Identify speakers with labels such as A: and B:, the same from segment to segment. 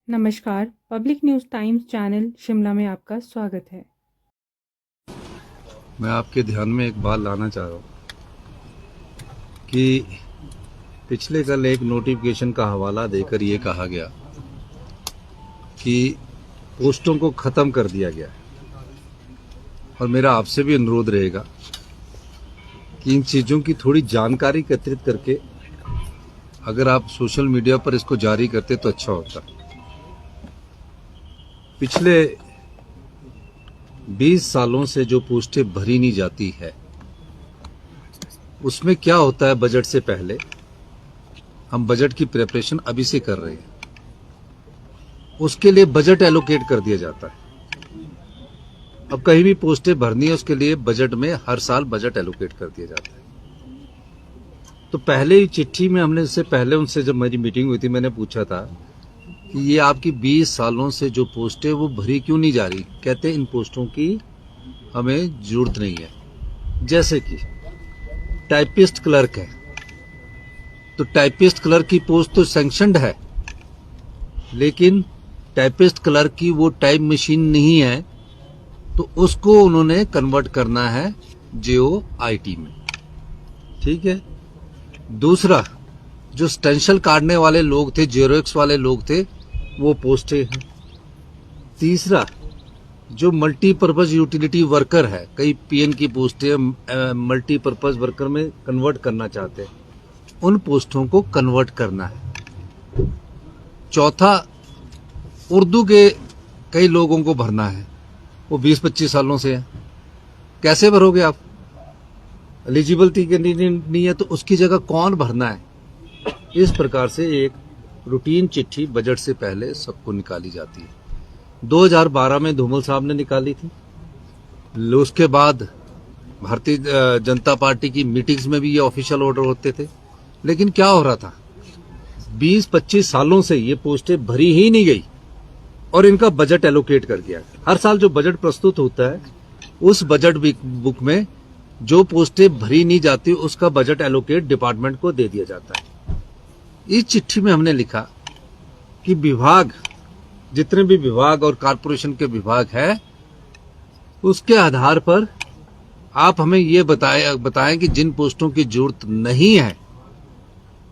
A: नमस्कार, public news times channel Shimla में आपका स्वागत है।
B: मैं आपके ध्यान में एक बात लाना चाह रहा हूँ कि पिछले कल एक नोटिफिकेशन का हवाला देकर ये कहा गया कि पोस्टों को ख़त्म कर दिया गया है। और मेरा आपसे भी अनुरोध रहेगा कि इन चीज़ों की थोड़ी जानकारी एकत्रित करके अगर आप सोशल मीडिया पर इसको जारी करते तो अच्छा होता। पिछले 20 सालों से जो पोस्टें भरी नहीं जाती है उसमें क्या होता है, बजट से पहले हम बजट की प्रिपरेशन अभी से कर रहे हैं, उसके लिए बजट एलोकेट कर दिया जाता है। अब कहीं भी पोस्टें भरनी है उसके लिए बजट में हर साल बजट एलोकेट कर दिया जाता है। तो पहले ही चिट्ठी में हमने उससे पहले उनसे जब मेरी मीटिंग हुई थी मैंने पूछा था कि ये आपकी 20 सालों से जो पोस्टें वो भरी क्यों नहीं जा रही। कहते इन पोस्टों की हमें जरूरत नहीं है। जैसे कि टाइपिस्ट क्लर्क है तो टाइपिस्ट क्लर्क की पोस्ट तो सैंक्शनड है, लेकिन टाइपिस्ट क्लर्क की वो टाइप मशीन नहीं है तो उसको उन्होंने कन्वर्ट करना है JOIT में। ठीक है। दूसरा, जो स्टेंशल काटने वाले लोग थे, जेरोक्स वाले लोग थे, वो पोस्टें हैं। तीसरा, जो मल्टीपर्पज यूटिलिटी वर्कर है, कई PN की पोस्टें मल्टीपर्पज वर्कर में कन्वर्ट करना चाहते हैं, उन पोस्टों को कन्वर्ट करना है। चौथा, उर्दू के कई लोगों को भरना है, वो 20-25 सालों से है। कैसे भरोगे आप? एलिजिबिलिटी के नहीं है तो उसकी जगह कौन भरना है? इस प्रकार से एक रूटीन चिट्ठी बजट से पहले सबको निकाली जाती है। 2012 में धूमल साहब ने निकाली थी। उसके बाद भारतीय जनता पार्टी की मीटिंग्स में भी ये ऑफिशियल ऑर्डर होते थे। लेकिन क्या हो रहा था, 20-25 सालों से ये पोस्टें भरी ही नहीं गई और इनका बजट एलोकेट कर दिया। हर साल जो बजट प्रस्तुत होता है उस बजट बुक में जो पोस्टें भरी नहीं जाती उसका बजट एलोकेट डिपार्टमेंट को दे दिया जाता है। इस चिट्ठी में हमने लिखा कि विभाग, जितने भी विभाग और कारपोरेशन के विभाग है, उसके आधार पर आप हमें ये बताएं कि जिन पोस्टों की जरूरत नहीं है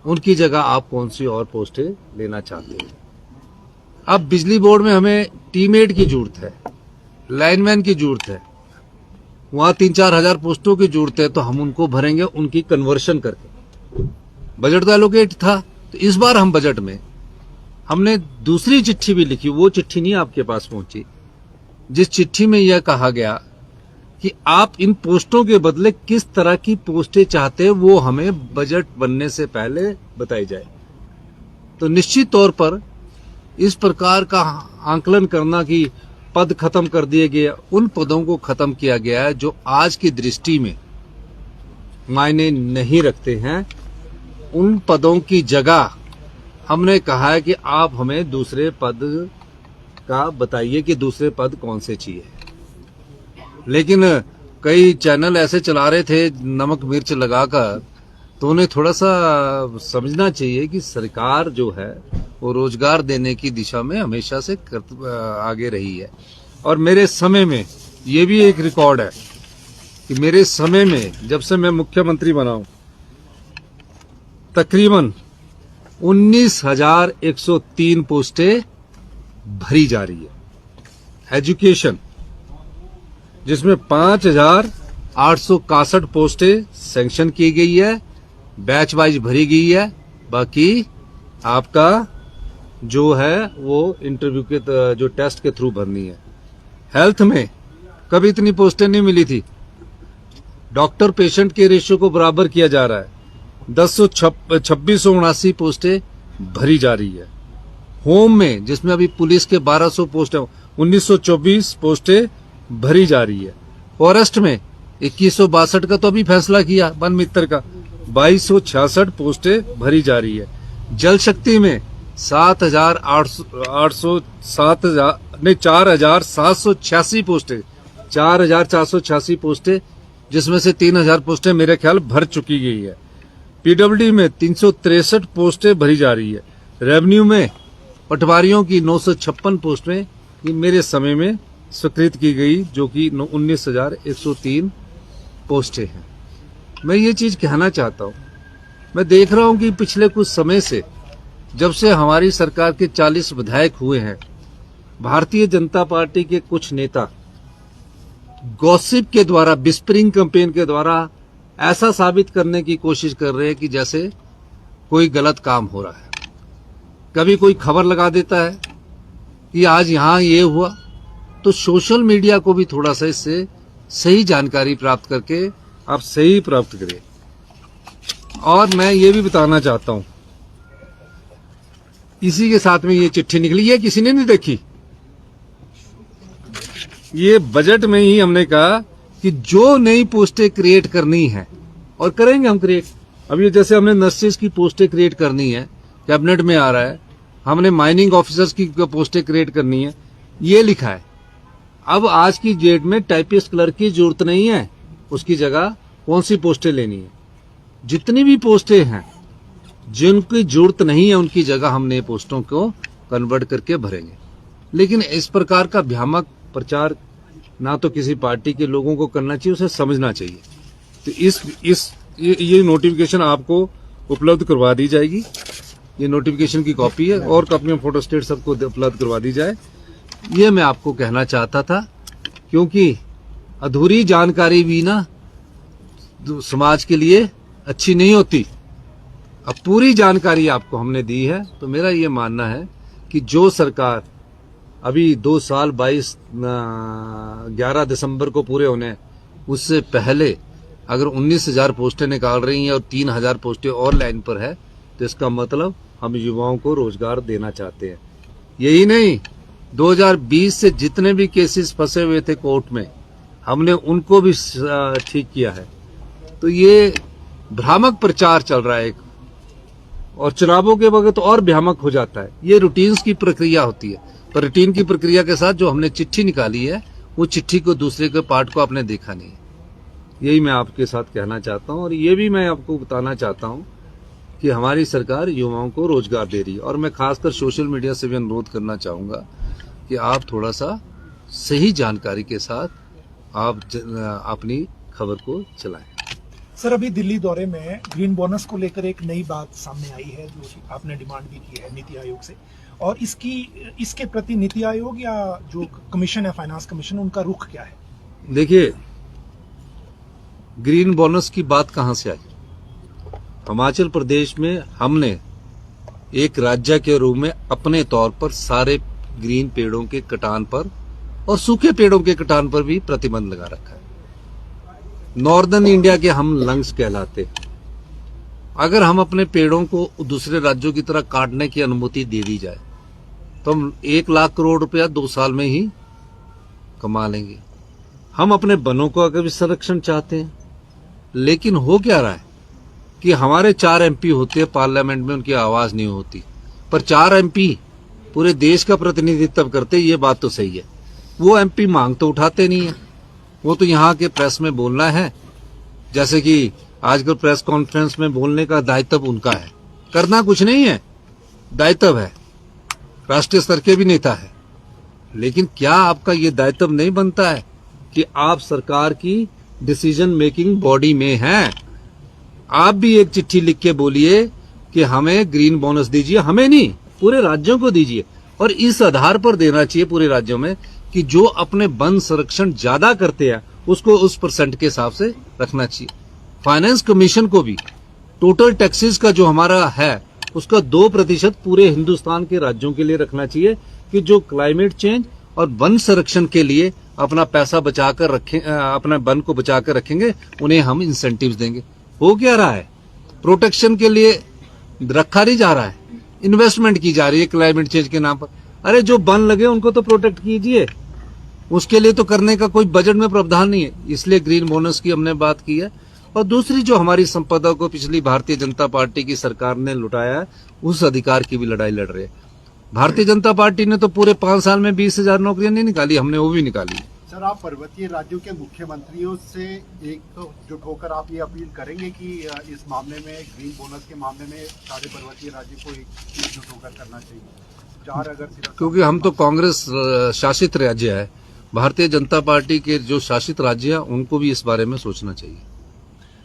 B: उनकी जगह आप कौन सी और पोस्टें लेना चाहते हैं। अब बिजली बोर्ड में हमें टीमएड की जरूरत है, लाइनमैन की जरूरत है, वहां 3-4 हजार पोस्टों की जरूरत है, तो हम उनको भरेंगे उनकी कन्वर्शन करके। बजट तो एलोकेट था, तो इस बार हम बजट में हमने दूसरी चिट्ठी भी लिखी। वो चिट्ठी नहीं आपके पास पहुंची, जिस चिट्ठी में यह कहा गया कि आप इन पोस्टों के बदले किस तरह की पोस्टें चाहते हैं वो हमें बजट बनने से पहले बताई जाए। तो निश्चित तौर पर इस प्रकार का आंकलन करना कि पद खत्म कर दिए गए, उन पदों को खत्म किया गया है जो आज की दृष्टि में मायने नहीं रखते हैं। उन पदों की जगह हमने कहा है कि आप हमें दूसरे पद का बताइए कि दूसरे पद कौन से चाहिए। लेकिन कई चैनल ऐसे चला रहे थे नमक मिर्च लगाकर, तो उन्हें थोड़ा सा समझना चाहिए कि सरकार जो है वो रोजगार देने की दिशा में हमेशा से आगे रही है। और मेरे समय में ये भी एक रिकॉर्ड है कि मेरे समय में जब से मैं मुख्यमंत्री बना हूं, तकरीबन 19,103 पोस्टें भरी जा रही है। एजुकेशन, जिसमें 5,861 पोस्टें सैंक्शन की गई है, बैच वाइज भरी गई है, बाकी आपका जो है वो इंटरव्यू के जो टेस्ट के थ्रू भरनी है। हेल्थ में कभी इतनी पोस्टें नहीं मिली थी। डॉक्टर पेशेंट के रेशियो को बराबर किया जा रहा है। 2679 पोस्टें भरी जा रही है। होम में, जिसमें अभी पुलिस के 1200 पोस्ट है, 1924 पोस्टें भरी जा रही है। फॉरेस्ट में 2162 का तो अभी फैसला किया वन मित्र का, 2266 पोस्टें भरी जा रही है। जल शक्ति में 4,786 पोस्टें, 4,486 पोस्टें, जिसमें से 3,000 पोस्टें मेरे ख्याल भर चुकी गई है। PWD में 363 पोस्टें भरी जा रही है। रेवेन्यू में पटवारियों की 956 पोस्टें ये मेरे समय में स्वीकृत की गई, जो कि 19,103 पोस्टें हैं। मैं ये चीज कहना चाहता हूं, मैं देख रहा हूं कि पिछले कुछ समय से, जब से हमारी सरकार के 40 विधायक हुए हैं, भारतीय जनता पार्टी के कुछ नेता गॉसिप के द्वारा, विस्परिंग कैंपेन के द्वारा ऐसा साबित करने की कोशिश कर रहे हैं कि जैसे कोई गलत काम हो रहा है। कभी कोई खबर लगा देता है कि आज यहां ये हुआ, तो सोशल मीडिया को भी थोड़ा सा इससे सही जानकारी प्राप्त करके आप सही प्राप्त करें। और मैं ये भी बताना चाहता हूं, इसी के साथ में ये चिट्ठी निकली है, किसी ने नहीं देखी। ये बजट में ही हमने कहा कि जो नई पोस्टें क्रिएट करनी है, और करेंगे हम क्रिएट। अब ये जैसे हमने नर्सेज की पोस्टें क्रिएट करनी है, कैबिनेट में आ रहा है, हमने माइनिंग ऑफिसर्स की पोस्टें क्रिएट करनी है, ये लिखा है। अब आज की डेट में टाइपिस्ट क्लर्क की जरूरत नहीं है, उसकी जगह कौन सी पोस्टें लेनी है। जितनी भी पोस्टें हैं जिनकी जरूरत नहीं है, उनकी जगह हमने पोस्टों को कन्वर्ट करके भरेंगे। लेकिन इस प्रकार का भ्रामक प्रचार ना तो किसी पार्टी के लोगों को करना चाहिए, उसे समझना चाहिए। तो ये नोटिफिकेशन आपको उपलब्ध करवा दी जाएगी। ये नोटिफिकेशन की कॉपी है, और कॉपियां फोटोस्टेट सबको उपलब्ध करवा दी जाए। ये मैं आपको कहना चाहता था, क्योंकि अधूरी जानकारी भी ना समाज के लिए अच्छी नहीं होती। अब पूरी जानकारी आपको हमने दी है, तो मेरा ये मानना है कि जो सरकार अभी 2 साल 11 दिसंबर को पूरे होने हैं, उससे पहले अगर 19,000 पोस्टें निकाल रही हैं और 3,000 पोस्टें और लाइन पर है, तो इसका मतलब हम युवाओं को रोजगार देना चाहते हैं। यही नहीं, 2020 से जितने भी केसेस फंसे हुए थे कोर्ट में, हमने उनको भी ठीक किया है। तो ये भ्रामक प्रचार चल रहा है एक, और चुनावों के वक्त और भ्रामक हो जाता है। ये रूटीन्स की प्रक्रिया होती है, पर रूटीन की प्रक्रिया के साथ जो हमने चिट्ठी निकाली है, वो चिट्ठी को दूसरे के पार्ट को आपने देखा नहीं है। यही मैं आपके साथ कहना चाहता हूं, और ये भी मैं आपको बताना चाहता हूं कि हमारी सरकार युवाओं को रोजगार दे रही है। और मैं खासकर सोशल मीडिया से भी अनुरोध करना चाहूंगा कि आप थोड़ा सा सही जानकारी के साथ आप अपनी खबर को चलाएं।
C: सर, अभी दिल्ली दौरे में ग्रीन बोनस को लेकर एक नई बात सामने आई है, जो आपने डिमांड भी की है नीति आयोग से, और इसके प्रति नीति आयोग या जो कमीशन है, फाइनेंस कमीशन, उनका रुख क्या है?
B: देखिए, ग्रीन बोनस की बात कहां से आई? हिमाचल प्रदेश में हमने एक राज्य के रूप में अपने तौर पर सारे ग्रीन पेड़ों के कटान पर और सूखे पेड़ों के कटान पर भी प्रतिबंध लगा रखा है। नॉर्दर्न इंडिया के हम लंग्स कहलाते हैं। अगर हम अपने पेड़ों को दूसरे राज्यों की तरह काटने की अनुमति दे दी जाए, तो हम 1 लाख करोड़ रुपया 2 साल में ही कमा लेंगे। हम अपने वनों को अगर भी संरक्षण चाहते हैं, लेकिन हो क्या रहा है कि हमारे 4 MP होते हैं पार्लियामेंट में, उनकी आवाज नहीं होती। पर 4 MP पूरे देश का प्रतिनिधित्व करते, ये बात तो सही है। वो MP मांग तो उठाते नहीं है, वो तो यहाँ के प्रेस में बोलना है। जैसे कि आजकल प्रेस कॉन्फ्रेंस में बोलने का दायित्व उनका है, करना कुछ नहीं है, दायित्व है, राष्ट्रीय स्तर के भी नेता है। लेकिन क्या आपका ये दायित्व नहीं बनता है कि आप सरकार की डिसीजन मेकिंग बॉडी में हैं? आप भी एक चिट्ठी लिख के बोलिए कि हमें ग्रीन बोनस दीजिए, हमें नहीं, पूरे राज्यों को दीजिए। और इस आधार पर देना चाहिए पूरे राज्यों में कि जो अपने वन संरक्षण ज्यादा करते हैं, उसको उस परसेंट के हिसाब से रखना चाहिए। फाइनेंस कमीशन को भी टोटल टैक्सेस का जो हमारा है, उसका 2% पूरे हिंदुस्तान के राज्यों के लिए रखना चाहिए, कि जो क्लाइमेट चेंज और वन संरक्षण के लिए अपना पैसा बचाकर रखें, अपने वन को बचाकर रखेंगे, उन्हें हम इंसेंटिव्स देंगे। हो क्या रहा है? प्रोटेक्शन के लिए रखा नहीं जा रहा है, इन्वेस्टमेंट की जा रही है क्लाइमेट चेंज के नाम पर। अरे जो वन लगे उनको तो प्रोटेक्ट कीजिए, उसके लिए तो करने का कोई बजट में प्रावधान नहीं है। इसलिए ग्रीन बोनस की हमने बात की है। और दूसरी जो हमारी संपदा को पिछली भारतीय जनता पार्टी की सरकार ने लुटाया है, उस अधिकार की भी लड़ाई लड़ रहे हैं। भारतीय जनता पार्टी ने तो पूरे 5 साल में 20,000 नौकरियां नहीं निकाली, हमने वो भी निकाली।
D: सर, आप पर्वतीय राज्यों के मुख्यमंत्रियों से एकजुट होकर आप ये अपील करेंगे कि इस मामले में, ग्रीन बोनस के मामले में, सारे पर्वतीय राज्यों को एकजुट होकर करना चाहिए? चार अगर सिर्फ
B: क्योंकि हम तो कांग्रेस शासित राज्य है, भारतीय जनता पार्टी के जो शासित राज्य हैं उनको भी इस बारे में सोचना चाहिए।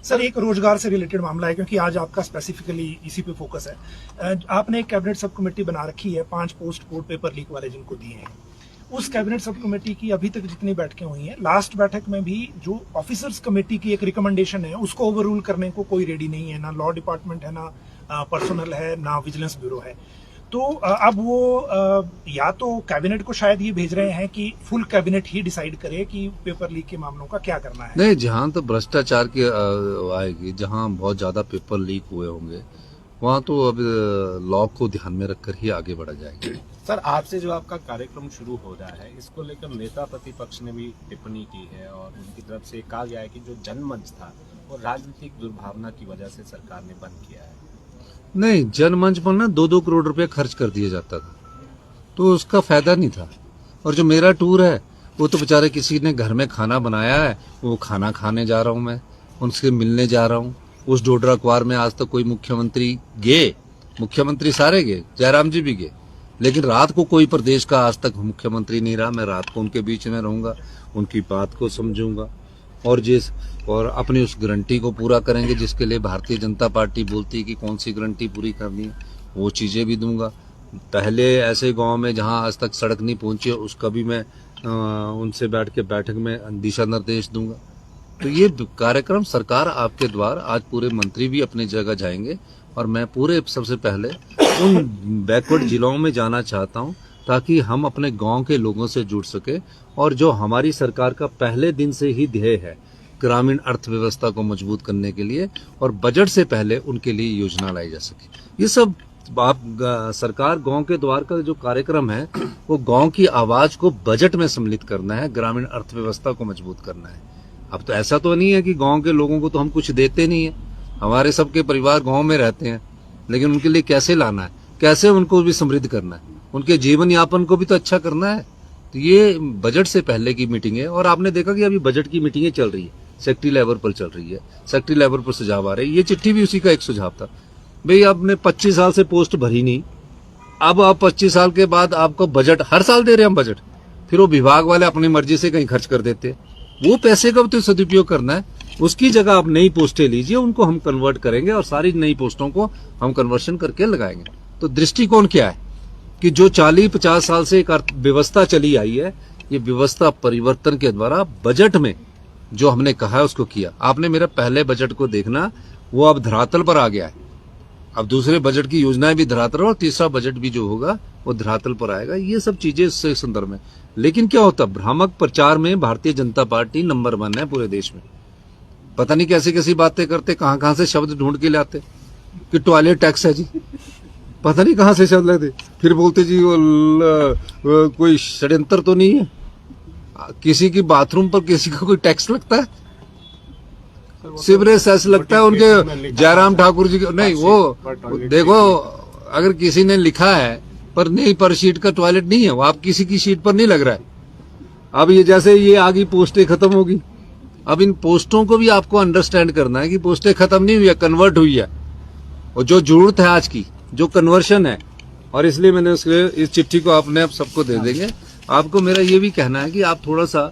C: सर एक रोजगार से रिलेटेड मामला है, क्योंकि आज आपका स्पेसिफिकली इसी पे फोकस है। आपने एक कैबिनेट सब कमेटी बना रखी है 5 पोस्ट कोड पेपर लीक वाले जिनको दिए हैं। उस कैबिनेट सब कमेटी की अभी तक जितनी बैठकें हुई हैं, लास्ट बैठक में भी जो ऑफिसर्स कमेटी की एक रिकमेंडेशन है उसको ओवररूल करने को कोई रेडी नहीं है, ना लॉ डिपार्टमेंट है, ना पर्सनल है, ना विजिलेंस ब्यूरो है। तो अब वो या तो कैबिनेट को शायद ये भेज रहे हैं कि फुल कैबिनेट ही डिसाइड करे कि पेपर लीक के मामलों का क्या करना है।
B: नहीं, जहां तो भ्रष्टाचार की आएगी, जहां बहुत ज्यादा पेपर लीक हुए होंगे, वहां तो अब लॉ को ध्यान में रखकर ही आगे बढ़ा जाएगा।
E: सर आज से जो आपका कार्यक्रम शुरू हो रहा है, इसको लेकर नेता प्रतिपक्ष ने भी टिप्पणी की है और उनकी तरफ से कहा गया है कि जो जनमंच था वो राजनीतिक दुर्भावना की वजह से सरकार ने बंद किया है।
B: नहीं, जनमंच पर ना 2-2 करोड़ रुपए खर्च कर दिया जाता था, तो उसका फायदा नहीं था। और जो मेरा टूर है वो तो बेचारे किसी ने घर में खाना बनाया है, वो खाना खाने जा रहा हूं, मैं उनसे मिलने जा रहा हूं। उस डोडरा क्वार में आज तक कोई मुख्यमंत्री गए, मुख्यमंत्री सारे गए, जयराम जी भी गए, लेकिन रात को कोई प्रदेश का आज तक मुख्यमंत्री नहीं रहा। मैं रात को उनके बीच में रहूंगा, उनकी बात को समझूंगा और अपनी उस गारंटी को पूरा करेंगे जिसके लिए भारतीय जनता पार्टी बोलती है कि कौन सी गारंटी पूरी करनी है, वो चीजें भी दूंगा। पहले ऐसे गांव में जहां आज तक सड़क नहीं पहुंची, उसका भी मैं उनसे बैठ के बैठक में दिशा निर्देश दूंगा। तो ये कार्यक्रम सरकार आपके द्वार, आज पूरे मंत्री भी अपनी जगह जाएंगे और मैं पूरे सबसे पहले उन बैकवर्ड जिलों में जाना चाहता हूं ताकि हम अपने गांव के लोगों से जुड़ सके। और जो हमारी सरकार का पहले दिन से ही ध्येय है ग्रामीण अर्थव्यवस्था को मजबूत करने के लिए, और बजट से पहले उनके लिए योजना लाई जा सके। ये सब सरकार गांव के द्वार का जो कार्यक्रम है वो गांव की आवाज को बजट में सम्मिलित करना है, ग्रामीण अर्थव्यवस्था को मजबूत करना है। अब तो ऐसा तो नहीं है कि गांव के लोगों को तो हम कुछ देते नहीं है, हमारे सबके परिवार गांव में रहते हैं, लेकिन उनके लिए कैसे लाना है, कैसे उनको भी समृद्ध करना है, उनके जीवन यापन को भी तो अच्छा करना है। तो ये बजट से पहले की मीटिंग है। और आपने देखा कि अभी बजट की मीटिंगें चल रही है, सेक्रेटरी लेवल पर चल रही है, सेक्रेटरी लेवल पर सुझाव आ रहे हैं। ये चिट्ठी भी उसी का एक सुझाव था। भाई आपने 25 साल से पोस्ट भरी नहीं, अब आप 25 साल के बाद आपको बजट हर साल दे रहे हैं हम बजट, फिर वो विभाग वाले अपनी मर्जी से कहीं खर्च कर देते हैं। वो पैसे का तो सदुपयोग करना है, उसकी जगह आप नई पोस्टें लीजिए, उनको हम कन्वर्ट करेंगे और सारी नई पोस्टों को हम कन्वर्शन करके लगाएंगे। तो दृष्टिकोण क्या है कि जो 40-50 साल से एक व्यवस्था चली आई है, ये व्यवस्था परिवर्तन के द्वारा बजट में जो हमने कहा है उसको किया। आपने मेरा पहले बजट को देखना, वो अब धरातल पर आ गया है। अब दूसरे बजट की योजनाएं भी धरातल, और तीसरा बजट भी जो होगा वो धरातल पर आएगा। ये सब चीजें इससे संदर्भ में। लेकिन क्या होता, भ्रामक प्रचार में भारतीय जनता पार्टी नंबर 1 है पूरे देश में। पता नहीं कैसी कैसी बातें करते, कहां से शब्द ढूंढ के लाते कि टॉयलेट टैक्स है जी, पता नहीं कहां से शब्द लगते, फिर बोलते जी वो कोई षड्यंत्र तो नहीं है, किसी की बाथरूम पर किसी का कोई टैक्स लगता है, सीवरेज सेस लगता है उनके जयराम ठाकुर जी के। नहीं, वो देखो, अगर किसी ने लिखा है पर नहीं, पर शीट का टॉयलेट नहीं है, वो आप किसी की शीट पर नहीं लग रहा है। अब ये जैसे ये आगे पोस्टें खत्म होगी, अब इन पोस्टों को भी आपको अंडरस्टैंड करना है कि पोस्टें खत्म नहीं हुई है, कन्वर्ट हुई है। और जो जरूरत है आज की, जो कन्वर्शन है, और इसलिए मैंने इस चिट्ठी को आपने आप सबको दे देंगे। आपको मेरा ये भी कहना है कि आप थोड़ा सा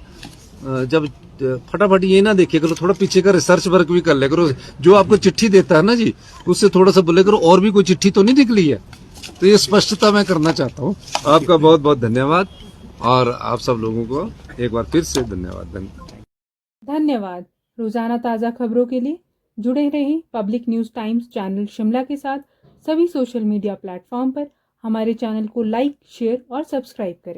B: जब फटाफट ये ना देखिए करो, थोड़ा पीछे का रिसर्च वर्क भी कर ले करो। जो आपको चिट्ठी देता है ना जी, उससे थोड़ा सा बोले करो और भी कोई चिट्ठी तो नहीं निकली है। तो ये स्पष्टता मैं करना चाहता हूँ। आपका बहुत बहुत धन्यवाद, और आप सब लोगों को एक बार फिर से धन्यवाद।
A: धन्यवाद। रोजाना ताज़ा खबरों के लिए जुड़े रहें public news times channel Shimla के साथ। सभी सोशल मीडिया प्लेटफॉर्म पर हमारे चैनल को लाइक, शेयर और सब्सक्राइब करें।